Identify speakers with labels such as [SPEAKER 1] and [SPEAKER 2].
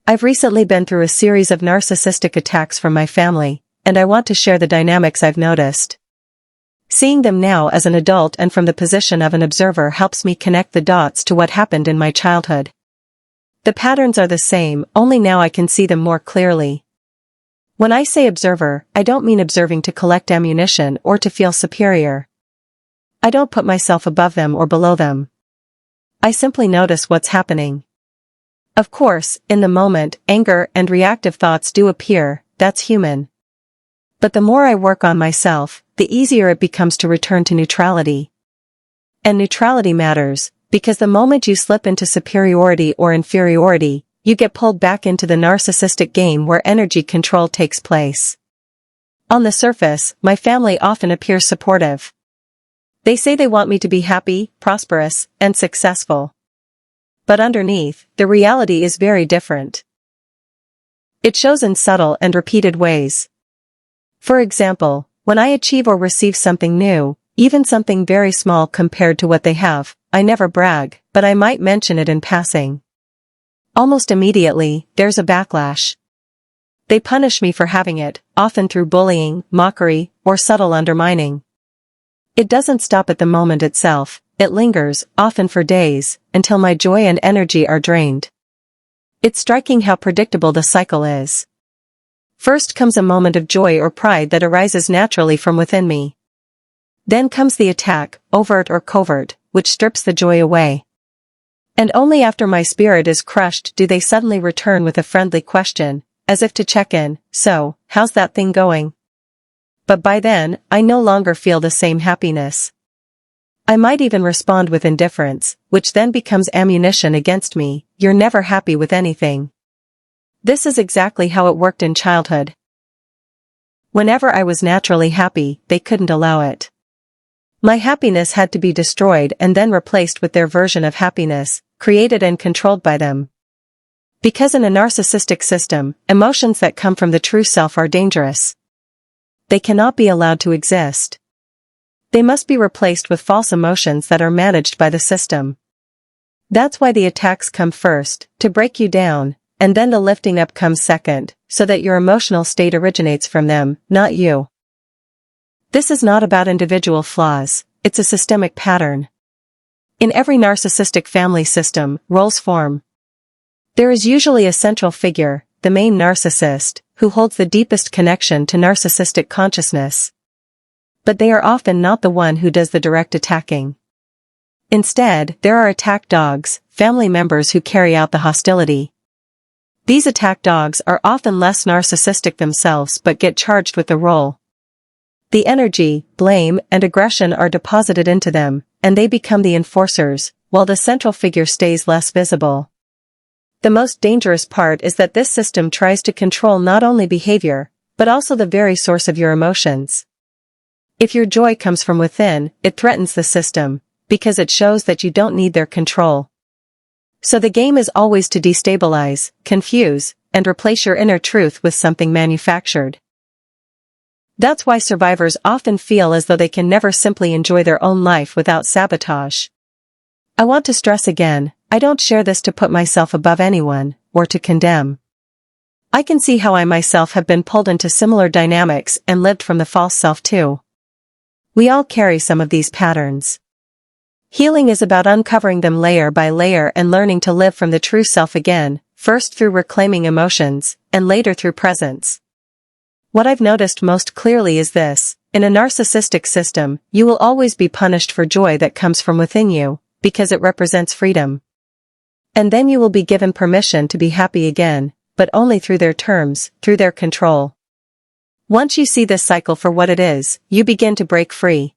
[SPEAKER 1] I've recently been through a series of narcissistic attacks from my family, and I want to share the dynamics I've noticed. Seeing them now as an adult and from the position of an observer helps me connect the dots to what happened in my childhood. The patterns are the same, only now I can see them more clearly. When I say observer, I don't mean observing to collect ammunition or to feel superior. I don't put myself above them or below them. I simply notice what's happening. Of course, in the moment, anger and reactive thoughts do appear, that's human. But the more I work on myself, the easier it becomes to return to neutrality. And neutrality matters, because the moment you slip into superiority or inferiority, you get pulled back into the narcissistic game where energy control takes place. On the surface, my family often appears supportive. They say they want me to be happy, prosperous, and successful. But underneath, the reality is very different. It shows in subtle and repeated ways. For example, when I achieve or receive something new, even something very small compared to what they have, I never brag, but I might mention it in passing. Almost immediately, there's a backlash. They punish me for having it, often through bullying, mockery, or subtle undermining. It doesn't stop at the moment itself, it lingers, often for days, until my joy and energy are drained. It's striking how predictable the cycle is. First comes a moment of joy or pride that arises naturally from within me. Then comes the attack, overt or covert, which strips the joy away. And only after my spirit is crushed do they suddenly return with a friendly question, as if to check in, "So, how's that thing going?" But by then, I no longer feel the same happiness. I might even respond with indifference, which then becomes ammunition against me. "You're never happy with anything." This is exactly how it worked in childhood. Whenever I was naturally happy, they couldn't allow it. My happiness had to be destroyed and then replaced with their version of happiness, created and controlled by them. Because in a narcissistic system, emotions that come from the true self are dangerous. They cannot be allowed to exist. They must be replaced with false emotions that are managed by the system. That's why the attacks come first, to break you down, and then the lifting up comes second, so that your emotional state originates from them, not you. This is not about individual flaws, it's a systemic pattern. In every narcissistic family system, roles form. There is usually a central figure, the main narcissist, who holds the deepest connection to narcissistic consciousness. But they are often not the one who does the direct attacking. Instead, there are attack dogs, family members who carry out the hostility. These attack dogs are often less narcissistic themselves but get charged with the role. The energy, blame, and aggression are deposited into them, and they become the enforcers, while the central figure stays less visible. The most dangerous part is that this system tries to control not only behavior, but also the very source of your emotions. If your joy comes from within, it threatens the system, because it shows that you don't need their control. So the game is always to destabilize, confuse, and replace your inner truth with something manufactured. That's why survivors often feel as though they can never simply enjoy their own life without sabotage. I want to stress again, I don't share this to put myself above anyone, or to condemn. I can see how I myself have been pulled into similar dynamics and lived from the false self too. We all carry some of these patterns. Healing is about uncovering them layer by layer and learning to live from the true self again, first through reclaiming emotions, and later through presence. What I've noticed most clearly is this: in a narcissistic system, you will always be punished for joy that comes from within you, because it represents freedom. And then you will be given permission to be happy again, but only through their terms, through their control. Once you see this cycle for what it is, you begin to break free.